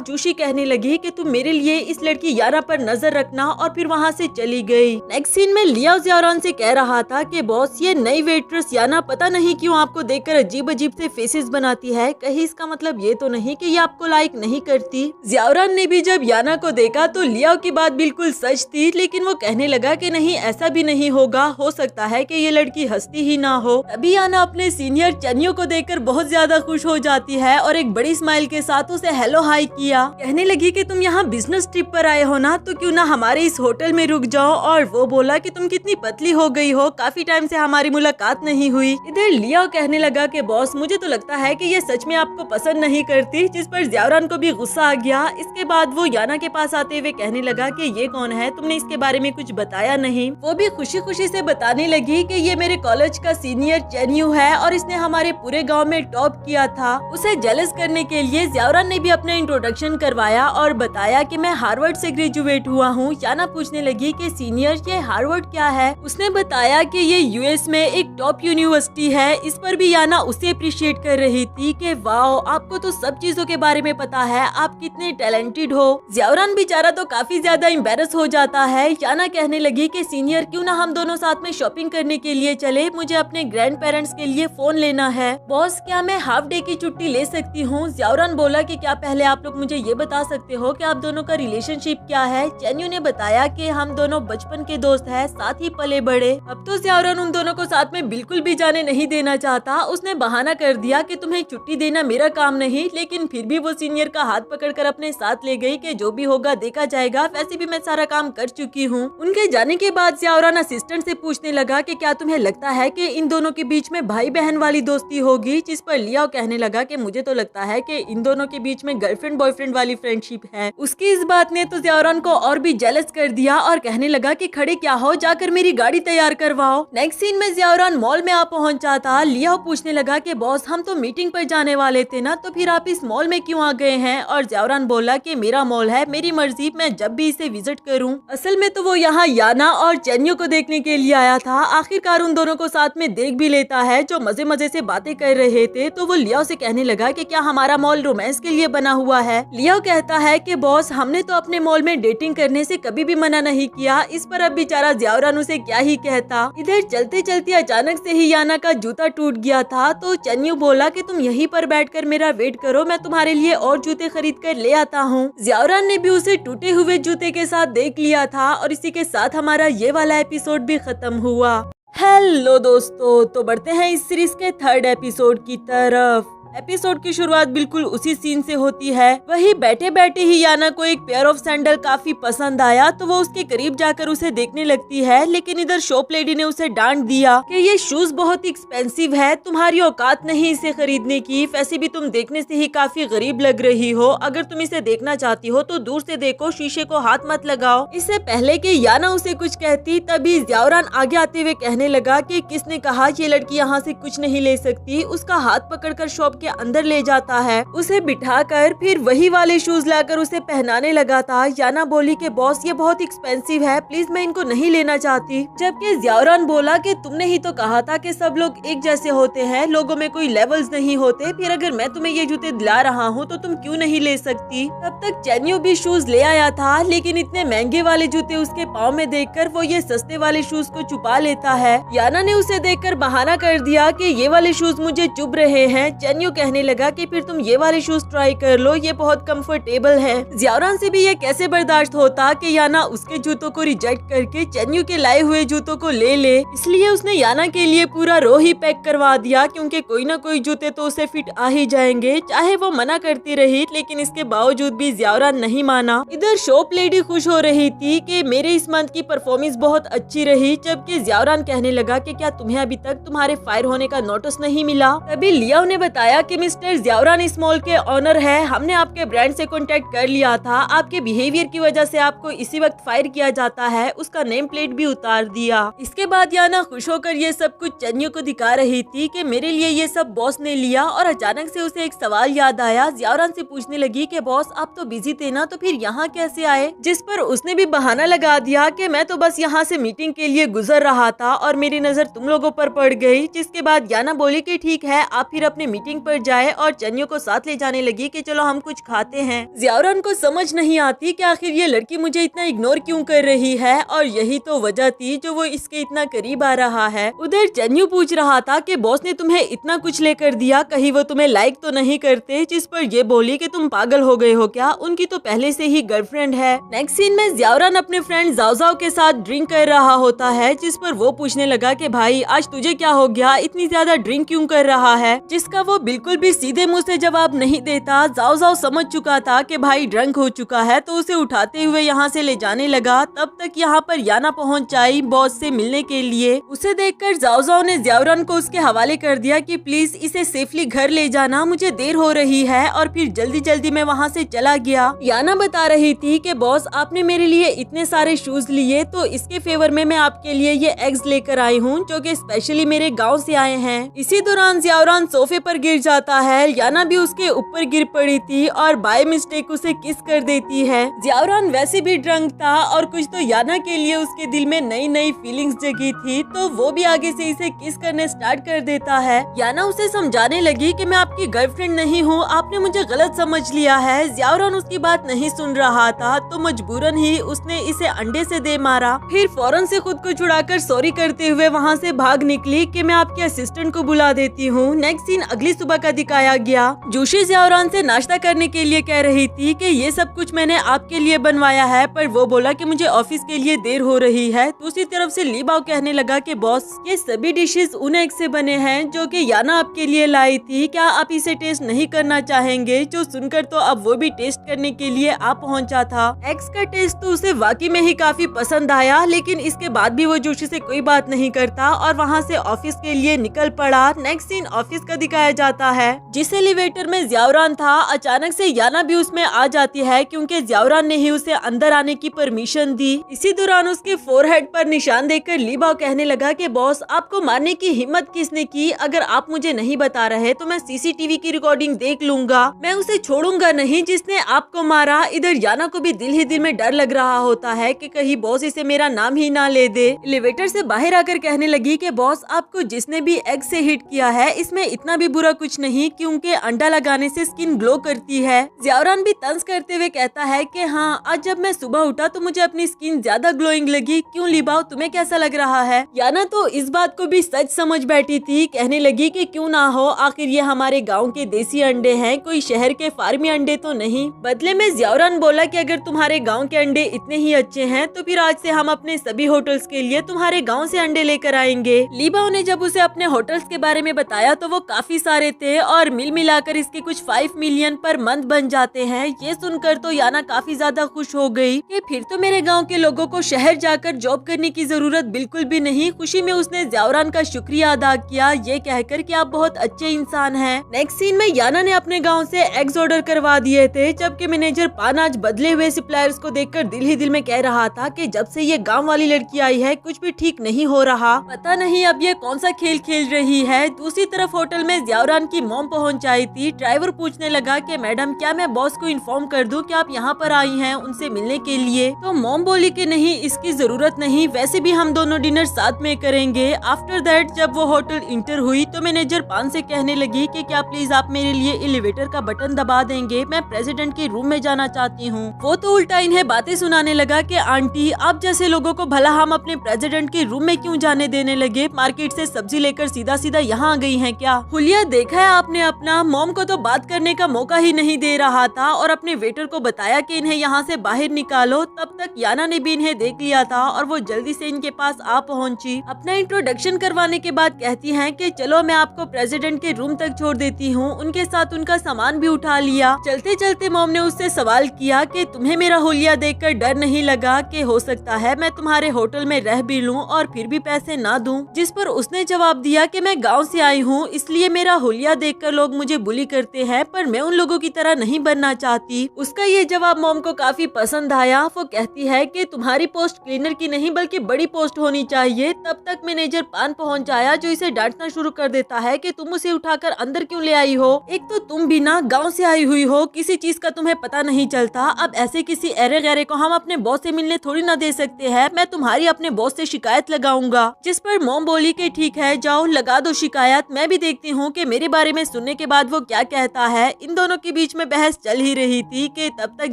जोशी कहने लगी कि तुम मेरे लिए इस लड़की याना पर नजर रखना, और फिर वहाँ से चली गई। नेक्स्ट सीन में लियाओ ज़ियाओरान से कह रहा था कि बॉस, ये नई वेट्रेस याना पता नहीं क्यों आपको देखकर अजीब अजीब से फेसेस बनाती है। कहीं इसका मतलब ये तो नहीं कि ये आपको लाइक नहीं करती? ज़ियाओरान ने भी जब याना को देखा तो लियाओ की बात बिल्कुल सच थी, लेकिन वो कहने लगा कि नहीं, ऐसा भी नहीं होगा, हो सकता है कि ये लड़की हंसती ही ना हो। तभी याना अपने सीनियर चेन्यू को देखकर बहुत ज्यादा खुश हो जाती है और एक बड़ी स्माइल के साथ उसे हेलो हाई किया। कहने लगी कि तुम यहाँ बिजनेस ट्रिप पर आए हो ना, तो क्यों ना हमारे इस होटल में रुक जाओ। और वो बोला कि तुम कितनी पतली हो गई हो, काफी टाइम से हमारी मुलाकात नहीं हुई। इधर लियाओ कहने लगा कि बॉस, मुझे तो लगता है कि ये सच में आपको पसंद नहीं करती, जिस पर ज़ियाओरान को भी गुस्सा आ गया। इसके बाद वो याना के पास आते हुए कहने लगा कि ये कौन है, तुमने इसके बारे में कुछ बताया नहीं। वो भी खुशी खुशी से बताने लगी कि ये मेरे कॉलेज का सीनियर चेन्यू है और इसने हमारे पूरे गांव में टॉप किया था। उसे जेलस करने के लिए ज़ियाओरान ने भी अपना इंट्रोडक्शन करवाया और बताया कि मैं हार्वर्ड से ग्रेजुएट हुआ हूँ। याना पूछने लगी कि सीनियर, ये हार्वर्ड क्या है? उसने बताया कि ये यूएस में एक टॉप यूनिवर्सिटी है। इस पर भी याना उसे अप्रिशिएट कर रही थी कि वाओ, आपको तो सब चीजों के बारे में पता है, आप कितने टैलेंटेड हो। ज़ियाओरान बेचारा तो काफी ज्यादा एम्बैरस हो जाता है। याना कहने लगी कि सीनियर, क्यों ना हम दोनों साथ में शॉपिंग करने के लिए चले, मुझे अपने ग्रैंड पेरेंट्स के लिए फोन लेना है। बॉस, क्या मैं हाफ डे की छुट्टी ले सकती हूँ? ज़ियाओरान बोला कि क्या पहले आप लोग मुझे ये बता सकते हो कि आप दोनों का रिलेशनशिप क्या है? चेन्यू ने बताया कि हम दोनों बचपन के दोस्त हैं, साथ ही पले बड़े। अब तो ज़ियाओरान उन दोनों को साथ में बिल्कुल भी जाने नहीं देना चाहता। उसने बहाना कर दिया कि तुम्हें छुट्टी देना मेरा काम नहीं, लेकिन फिर भी वो सीनियर का हाथ पकड़कर अपने साथ ले गई कि जो भी होगा देखा जाएगा, वैसे भी मैं सारा काम कर चुकी हूँ। उनके जाने के बाद ज़ियाओरान असिस्टेंट से पूछने लगा कि क्या तुम्हें लगता है कि इन दोनों के बीच में भाई बहन वाली दोस्ती होगी? जिस पर लियाओ कहने लगा कि मुझे तो लगता है कि इन दोनों के बीच में गर्लफ्रेंड बॉयफ्रेंड वाली फ्रेंडशिप है। उसकी इस बात ने तो ज़ियाओरान को और भी जेलस कर दिया और कहने लगा कि खड़े क्या हो, जाकर मेरी गाड़ी तैयार करवाओ। नेक्स्ट सीन में ज़ियाओरान मॉल में आ पहुंचा था। लियाओ पूछने लगा कि बॉस, हम तो मीटिंग पर जाने वाले थे ना, तो फिर आप इस मॉल में क्यों आ गए हैं? और ज़ियाओरान बोला कि मेरा मॉल है, मेरी मर्जी, मैं जब भी इसे विजिट करूं। असल में तो वो यहाँ याना और चेन्यू को देखने के लिए आया था। आखिरकार उन दोनों को साथ में देख भी लेता है, जो मजे मजे से बातें कर रहे थे। तो वो लियाओ से कहने लगा कि क्या हमारा मॉल रोमांस के लिए बना हुआ है? लियाओ कहता है कि बॉस, हमने तो अपने मॉल में डेटिंग करने से कभी भी मना नहीं किया। इस पर अब बेचारा ज़ियाओरान उसे क्या ही कहता। इधर चलते चलते अचानक से ही याना का जूता टूट गया था। तो चेन्यू बोला कि तुम यहीं पर बैठकर मेरा वेट करो, मैं तुम्हारे लिए और जूते खरीद कर ले आता हूँ। ज़ियाओरान ने भी उसे टूटे हुए जूते के साथ देख लिया था और इसी के साथ हमारा ये वाला एपिसोड भी खत्म हुआ। हेलो दोस्तों, तो बढ़ते हैं इस सीरीज के थर्ड एपिसोड की तरफ। एपिसोड की शुरुआत बिल्कुल उसी सीन से होती है। वही बैठे बैठे ही याना को एक पेयर ऑफ सैंडल काफी पसंद आया, तो वो उसके करीब जाकर उसे देखने लगती है। लेकिन इधर शॉप लेडी ने उसे डांट दिया कि ये शूज बहुत ही एक्सपेंसिव है, तुम्हारी औकात नहीं इसे खरीदने की। वैसे भी तुम देखने से ही काफी गरीब लग रही हो, अगर तुम इसे देखना चाहती हो तो दूर से देखो, शीशे को हाथ मत लगाओ। इससे पहले कि याना उसे कुछ कहती, तभी ज़ियाओरान आगे आते हुए कहने लगा कि किसने कहा ये लड़की यहाँ से कुछ नहीं ले सकती। उसका हाथ पकड़कर शॉप अंदर ले जाता है, उसे बिठाकर फिर वही वाले शूज लाकर उसे पहनाने लगा था। याना बोली कि बॉस, ये बहुत एक्सपेंसिव है, प्लीज मैं इनको नहीं लेना चाहती। जबकि ज़ियाओरान बोला कि तुमने ही तो कहा था कि सब लोग एक जैसे होते हैं, लोगों में कोई लेवल्स नहीं होते, फिर अगर मैं तुम्हें ये जूते दिला रहा हूँ तो तुम क्यों नहीं ले सकती। तब तक चेन्यू भी शूज ले आया था, लेकिन इतने महंगे वाले जूते उसके पाँव में देखकर वो ये सस्ते वाले शूज को छुपा लेता है। याना ने उसे देखकर बहाना कर दिया कि ये वाले शूज मुझे चुभ रहे हैं। चेन्यू कहने लगा कि फिर तुम ये वाले शूज ट्राई कर लो, ये बहुत कंफर्टेबल है। ज़ियाओरान से भी ये कैसे बर्दाश्त होता कि याना उसके जूतों को रिजेक्ट करके चेन्यू के लाए हुए जूतों को ले ले। इसलिए उसने याना के लिए पूरा रो ही पैक करवा दिया, क्योंकि कोई ना कोई जूते तो उसे फिट आ ही जाएंगे। चाहे वो मना करती रही, लेकिन इसके बावजूद भी ज़ियाओरान नहीं माना। इधर शॉप लेडी खुश हो रही थी कि मेरे इस मंथ की परफॉर्मेंस बहुत अच्छी रही, जबकि ज़ियाओरान कहने लगा कि क्या तुम्हें अभी तक तुम्हारे फायर होने का नोटिस नहीं मिला। तभी लियाओ ने बताया बताया कि मिस्टर ज़ियाउरान इस मॉल के ऑनर है, हमने आपके ब्रांड से कांटेक्ट कर लिया था, आपके बिहेवियर की वजह से आपको इसी वक्त फायर किया जाता है, उसका नेम प्लेट भी उतार दिया। इसके बाद याना खुश होकर ये सब कुछ चन्यू को दिखा रही थी कि मेरे लिए ये सब बॉस ने लिया, और अचानक से उसे एक सवाल याद आया। ज़ियाउरान से पूछने लगी कि बॉस आप तो बिजी थे ना, तो फिर यहाँ कैसे आए? जिस पर उसने भी बहाना लगा दिया कि मैं तो बस यहाँ से मीटिंग के लिए गुजर रहा था और मेरी नजर तुम लोगों पर पड़ गई। जिसके बाद याना बोली कि ठीक है, आप फिर अपनी मीटिंग पर जाए, और चन्यू को साथ ले जाने लगी कि चलो हम कुछ खाते हैं। ज़ियाउरान को समझ नहीं आती कि आखिर ये लड़की मुझे इतना इग्नोर क्यों कर रही है, और यही तो वजह थी जो वो इसके इतना करीब आ रहा है। उधर चन्यू पूछ रहा था कि बॉस ने तुम्हें इतना कुछ लेकर दिया, कहीं वो तुम्हें लाइक तो नहीं करते? जिस पर ये बोली कि तुम पागल हो गए हो क्या, उनकी तो पहले से ही गर्लफ्रेंड है। नेक्स्ट सीन में ज़ियाउरान अपने फ्रेंड जाओजाओ के साथ ड्रिंक कर रहा होता है, जिस पर वो पूछने लगा कि भाई आज तुझे क्या हो गया, इतनी ज्यादा ड्रिंक क्यों कर रहा है? जिसका वो बिल्कुल भी सीधे मुंह से जवाब नहीं देता। जाओजाओ समझ चुका था कि भाई ड्रंक हो चुका है, तो उसे उठाते हुए यहाँ से ले जाने लगा। तब तक यहाँ पर याना पहुँच आई बॉस से मिलने के लिए। उसे देखकर जाओजाओ ने ज़ियाउरान को उसके हवाले कर दिया कि प्लीज इसे सेफली घर ले जाना, मुझे देर हो रही है, और फिर जल्दी जल्दी में वहाँ से चला गया। याना बता रही थी कि बॉस आपने मेरे लिए इतने सारे शूज लिए, तो इसके फेवर में मैं आपके लिए ये एग्स लेकर आई हूँ जो कि स्पेशली मेरे गांव से आए हैं। इसी दौरान ज़ियाउरान सोफे पर गिर जाता है। याना भी उसके ऊपर गिर पड़ी थी और बाय मिस्टेक उसे किस कर देती है। ज़ियाउरान वैसे भी ड्रंक था, और कुछ तो याना के लिए उसके दिल में नई नई फीलिंग्स जगी थी, तो वो भी आगे से इसे किस करने स्टार्ट कर देता है। याना उसे समझाने लगी कि मैं आपकी गर्लफ्रेंड नहीं हूँ, आपने मुझे गलत समझ लिया है। ज़ियाउरान उसकी बात नहीं सुन रहा था, तो मजबूरन ही उसने इसे अंडे से दे मारा। फिर फौरन से खुद को छुड़ाकर सॉरी करते हुए वहाँ से भाग निकली कि मैं आपके असिस्टेंट को बुला देती हूँ। नेक्स्ट सीन अगली सुबह का दिखाया गया। जोशी ज़ियाउरान से नाश्ता करने के लिए कह रही थी कि ये सब कुछ मैंने आपके लिए बनवाया है, पर वो बोला कि मुझे ऑफिस के लिए देर हो रही है। दूसरी तरफ से लीबाओ कहने लगा कि बॉस ये सभी डिशेस उन एग से बने हैं जो कि याना आपके लिए लाई थी, क्या आप इसे टेस्ट नहीं करना चाहेंगे? जो सुनकर तो अब वो भी टेस्ट करने के लिए आ पहुंचा था। एग्स का टेस्ट तो उसे वाकई में ही काफी पसंद आया, लेकिन इसके बाद भी वो जोशी से कोई बात नहीं करता और वहाँ से ऑफिस के लिए निकल पड़ा। नेक्स्ट सीन ऑफिस का दिखाया जाता है, जिस एलिवेटर में ज़ियाउरान था अचानक से याना भी उसमें आ जाती है, क्योंकि ज़ियाउरान ने ही उसे अंदर आने की परमिशन दी। इसी दौरान उसके फोरहेड पर निशान देखकर लीबाओ कहने लगा कि बॉस आपको मारने की हिम्मत किसने की? अगर आप मुझे नहीं बता रहे तो मैं सीसीटीवी की रिकॉर्डिंग देख लूंगा, मैं उसे छोड़ूंगा नहीं जिसने आपको मारा। इधर याना को भी दिल ही दिल में डर लग रहा होता है कि कहीं बॉस इसे मेरा नाम ही ना ले दे। एलिवेटर से बाहर आकर कहने लगी कि बॉस आपको जिसने भी एग से हिट किया है इसमें इतना भी बुरा कुछ नहीं, क्योंकि अंडा लगाने से स्किन ग्लो करती है। ज़ियाउरान भी तंज करते हुए कहता है कि हाँ, आज जब मैं सुबह उठा तो मुझे अपनी स्किन ज्यादा ग्लोइंग लगी। क्यों लीबाओ, तुम्हें कैसा लग रहा है? याना तो इस बात को भी सच समझ बैठी थी, कहने लगी कि क्यों ना हो, आखिर ये हमारे गाँव के देसी अंडे हैं, कोई शहर के फार्मी अंडे तो नहीं। बदले में ज़ियाउरान बोला कि अगर तुम्हारे गाँव के अंडे इतने ही अच्छे हैं तो फिर आज से हम अपने सभी होटल्स के लिए तुम्हारे गाँव से अंडे लेकर आएंगे। लीबाओ ने जब उसे अपने होटल्स के बारे में बताया तो वो काफी सारे थे और मिल मिलाकर इसके कुछ 5 मिलियन पर मंथ बन जाते हैं। ये सुनकर तो याना काफी ज्यादा खुश हो गई कि फिर तो मेरे गांव के लोगों को शहर जाकर जॉब करने की जरूरत बिल्कुल भी नहीं। खुशी में उसने ज़ियाउरान का शुक्रिया अदा किया, ये कहकर कि आप बहुत अच्छे इंसान हैं। नेक्स्ट सीन में याना ने अपने गाँव से एग्स ऑर्डर करवा दिए थे, जबकि मैनेजर पान आज बदले हुए सप्लायर्स को देखकर दिल ही दिल में कह रहा था कि जब से ये गाँव वाली लड़की आई है कुछ भी ठीक नहीं हो रहा, पता नहीं अब ये कौन सा खेल खेल रही है। दूसरी तरफ होटल में ज़ियाउरान की मॉम पहुंच आई थी। ड्राइवर पूछने लगा कि मैडम क्या मैं बॉस को इन्फॉर्म कर दूं कि आप यहाँ पर आई हैं उनसे मिलने के लिए? तो मॉम बोली कि नहीं, इसकी जरूरत नहीं, वैसे भी हम दोनों डिनर साथ में करेंगे। आफ्टर दैट जब वो होटल इंटर हुई तो मैनेजर पान से कहने लगी कि क्या प्लीज आप मेरे लिए एलिवेटर का बटन दबा देंगे, मैं प्रेसिडेंट के रूम में जाना चाहती हूँ। वो तो उल्टा इन्हें बातें सुनाने लगा कि आंटी आप जैसे लोगों को भला हम अपने प्रेसिडेंट के रूम में क्यों जाने देने लगे, मार्केट से सब्जी लेकर सीधा सीधा यहाँ आ गई हैं क्या? हुलिया देखा है आपने अपना, मॉम को तो बात करने का मौका ही नहीं दे रहा था और अपने वेटर को बताया कि इन्हें यहाँ से बाहर निकालो। तब तक याना ने भी इन्हें देख लिया था और वो जल्दी से इनके पास आ पहुँची। अपना इंट्रोडक्शन करवाने के बाद कहती हैं कि चलो मैं आपको प्रेसिडेंट के रूम तक छोड़ देती हूँ। उनके साथ उनका सामान भी उठा लिया। चलते चलते मॉम ने उससे सवाल किया कि तुम्हें मेरा हुलिया देखकर डर नहीं लगा कि हो सकता है मैं तुम्हारे होटल में रह भी लूं और फिर भी पैसे ना दूं? जिस पर उसने जवाब दिया कि मैं गांव से आई हूं इसलिए मेरा हुलिया रुपया देखकर लोग मुझे बुली करते हैं, पर मैं उन लोगों की तरह नहीं बनना चाहती। उसका ये जवाब मॉम को काफी पसंद आया। वो कहती है कि तुम्हारी पोस्ट क्लीनर की नहीं बल्कि बड़ी पोस्ट होनी चाहिए। तब तक मैनेजर पान पहुंच आया, जो इसे डांटना शुरू कर देता है कि तुम उसे उठाकर अंदर क्यों ले आई हो। एक तो तुम भी ना गाँव से आई हुई हो, किसी चीज का तुम्हें पता नहीं चलता। अब ऐसे किसी एरे गैरे को हम अपने बॉस से मिलने थोड़ी ना दे सकते हैं। मैं तुम्हारी अपने बॉस से शिकायत लगाऊंगा। जिस पर मॉम बोली कि ठीक है, जाओ लगा दो शिकायत, मैं भी देखती हूँ कि मेरे बारे में सुनने के बाद वो क्या कहता है। इन दोनों के बीच में बहस चल ही रही थी कि तब तक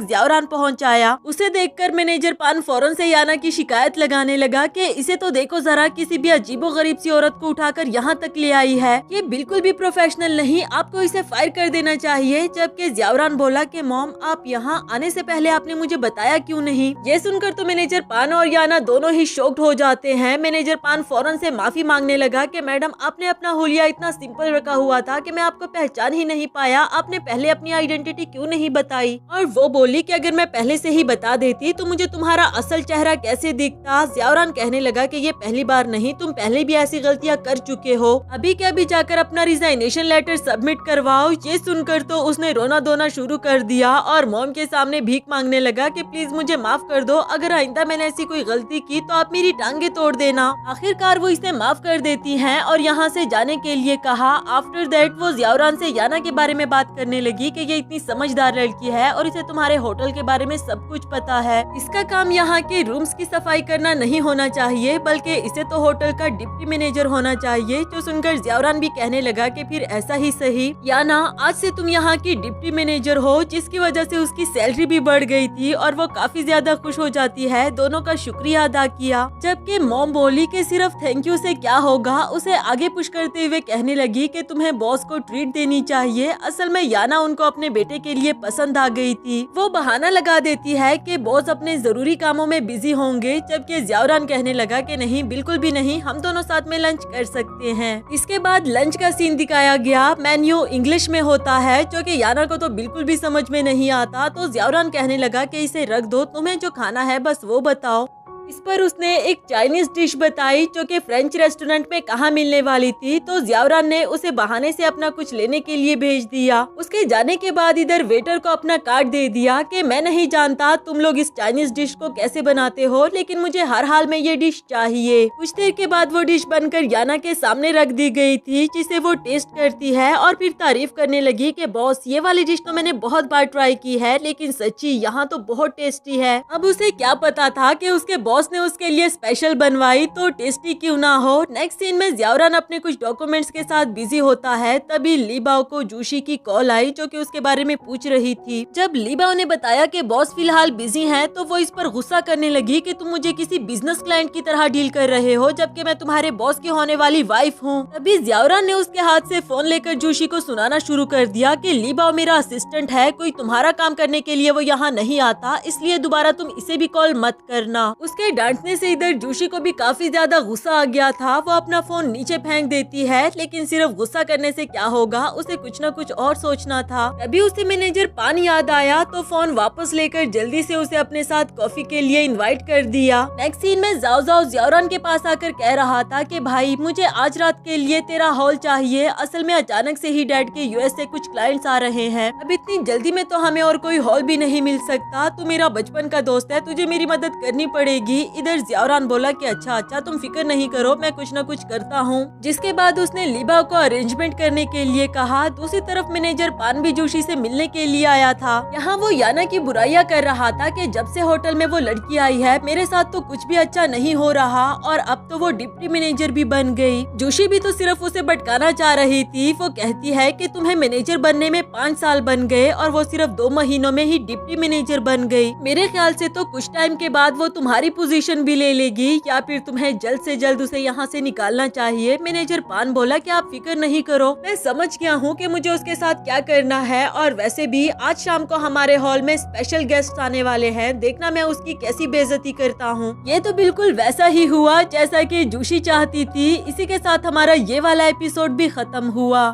ज़ियाओरान पहुँच आया। उसे देखकर मैनेजर पान फौरन से याना की शिकायत लगाने लगा कि इसे तो देखो जरा, किसी भी अजीबोगरीब सी औरत को उठाकर यहाँ तक ले आई है, ये बिल्कुल भी प्रोफेशनल नहीं, आपको इसे फायर कर देना चाहिए। जबकि ज़ियाओरान बोला कि मॉम, आप यहाँ आने से पहले आपने मुझे बताया क्यों नहीं। ये सुनकर तो मैनेजर पान और याना दोनों ही शॉक्ड हो जाते हैं। मैनेजर पान फौरन से माफी मांगने लगा कि मैडम, आपने अपना हुलिया इतना सिंपल रखा हुआ था कि मैं आपको पहचान ही नहीं पाया। आपने पहले अपनी आइडेंटिटी क्यों नहीं बताई। और वो बोली कि अगर मैं पहले से ही बता देती तो मुझे तुम्हारा असल चेहरा कैसे दिखता। ज़ियाओरान कहने लगा कि ये पहली बार नहीं, तुम पहले भी ऐसी गलतियाँ कर चुके हो। अभी के अभी जाकर अपना रिजाइनेशन लेटर सबमिट करवाओ। ये सुनकर तो उसने रोना धोना शुरू कर दिया और मॉम के सामने भीख मांगने लगा कि प्लीज मुझे माफ कर दो, अगर आइंदा मैंने ऐसी कोई गलती की तो आप मेरी टांगे तोड़ देना। आखिरकार वो इसे माफ कर देती हैं और यहाँ से जाने के लिए कहा। आफ्टर दैट वो ज़ियाओरान से याना के बारे में बात करने लगी कि ये इतनी समझदार लड़की है और इसे तुम्हारे होटल के बारे में सब कुछ पता है। इसका काम यहाँ के रूम्स की सफाई करना नहीं होना चाहिए, बल्कि इसे तो होटल का डिप्टी मैनेजर होना चाहिए। जो सुनकर ज़ियाओरान भी कहने लगा कि फिर ऐसा ही सही। याना, आज से तुम यहाँ की डिप्टी मैनेजर हो, जिसकी वजह से उसकी सैलरी भी बढ़ गई थी और वो काफी ज्यादा खुश हो जाती है। दोनों का शुक्रिया अदा किया। जबकि मॉम बोली कि सिर्फ थैंक यू से क्या होगा। उसे आगे पुश करते हुए कहने लगी कि तुम्हें बॉस को ट्रीट देनी चाहिए। असल में याना उनको अपने बेटे के लिए पसंद आ गई थी। वो बहाना लगा देती है कि बॉस अपने जरूरी कामों में बिजी होंगे। जबकि ज़ियाओरान कहने लगा कि नहीं, बिल्कुल भी नहीं, हम दोनों साथ में लंच कर सकते हैं। इसके बाद लंच का सीन दिखाया गया। मेन्यू इंग्लिश में होता है, जो कि याना को तो बिल्कुल भी समझ में नहीं आता। तो ज़ियाओरान कहने लगा कि इसे रख दो, तुम्हें जो खाना है बस वो बताओ। इस पर उसने एक चाइनीज डिश बताई जो कि फ्रेंच रेस्टोरेंट में कहाँ मिलने वाली थी। तो ज़ियाओरान ने उसे बहाने से अपना कुछ लेने के लिए भेज दिया। उसके जाने के बाद इधर वेटर को अपना कार्ड दे दिया कि मैं नहीं जानता तुम लोग इस चाइनीज डिश को कैसे बनाते हो, लेकिन मुझे हर हाल में ये डिश चाहिए। कुछ देर के बाद वो डिश बनकर याना के सामने रख दी गई थी, जिसे वो टेस्ट करती है और फिर तारीफ करने लगी कि बॉस, ये वाली डिश तो मैंने बहुत बार ट्राई की है, लेकिन सच्ची यहाँ तो बहुत टेस्टी है। अब उसे क्या पता था कि उसके बॉस ने उसके लिए स्पेशल बनवाई, तो टेस्टी क्यों ना हो। नेक्स्ट सीन में ज़ियाओरान अपने कुछ डॉक्यूमेंट्स के साथ बिजी होता है। तभी लीबाओ को जूशी की कॉल आई, जो कि उसके बारे में पूछ रही थी। जब लीबाओ ने बताया कि बॉस फिलहाल बिजी हैं, तो वो इस पर गुस्सा करने लगी कि तुम मुझे किसी बिजनेस क्लाइंट की तरह डील कर रहे हो, जबकि मैं तुम्हारे बॉस की होने वाली वाइफ हूँ। तभी ज़ियाओरान ने उसके हाथ से फोन लेकर जूशी को सुनाना शुरू कर दिया कि लीबाओ मेरा असिस्टेंट है, कोई तुम्हारा काम करने के लिए वो यहाँ नहीं आता, इसलिए दोबारा तुम इसे भी कॉल मत करना। उसके डांटने से इधर जूशी को भी काफी ज्यादा गुस्सा आ गया था। वो अपना फोन नीचे फेंक देती है, लेकिन सिर्फ गुस्सा करने से क्या होगा, उसे कुछ न कुछ और सोचना था। तभी उसे मैनेजर पान याद आया, तो फोन वापस लेकर जल्दी से उसे अपने साथ कॉफी के लिए इनवाइट कर दिया। नेक्स्ट सीन में जाओ ज़ियाओरान के पास आकर कह रहा था कि भाई, मुझे आज रात के लिए तेरा हॉल चाहिए। असल में अचानक से ही डैड के यूएस से कुछ क्लाइंट्स आ रहे हैं। अब इतनी जल्दी में तो हमें और कोई हॉल भी नहीं मिल सकता। तू मेरा बचपन का दोस्त है, तुझे मेरी मदद करनी पड़ेगी। इधर ज़ियाओरान बोला कि अच्छा तुम फिक्र नहीं करो, मैं कुछ न कुछ करता हूँ। जिसके बाद उसने लीबाओ को अरेंजमेंट करने के लिए कहा। दूसरी तरफ मैनेजर पान भी जोशी से मिलने के लिए आया था। यहाँ वो याना की बुराइयां कर रहा था कि जब से होटल में वो लड़की आई है, मेरे साथ तो कुछ भी अच्छा नहीं हो रहा और अब तो वो डिप्टी मैनेजर भी बन गई। जोशी भी तो सिर्फ उसे भटकाना चाह रही थी। वो कहती है कि तुम्हें मैनेजर बनने में 5 साल बन गए और वो सिर्फ 2 महीनों में ही डिप्टी मैनेजर बन गई। मेरे ख्याल से तो कुछ टाइम के बाद वो तुम्हारी पोजीशन भी ले लेगी, या फिर तुम्हें जल्द से जल्द उसे यहाँ से निकालना चाहिए। मैनेजर पान बोला कि आप फिक्र नहीं करो, मैं समझ गया हूँ कि मुझे उसके साथ क्या करना है। और वैसे भी आज शाम को हमारे हॉल में स्पेशल गेस्ट आने वाले हैं, देखना मैं उसकी कैसी बेइज्जती करता हूँ। ये तो बिल्कुल वैसा ही हुआ जैसा कि जोशी चाहती थी। इसी के साथ हमारा ये वाला एपिसोड भी खत्म हुआ।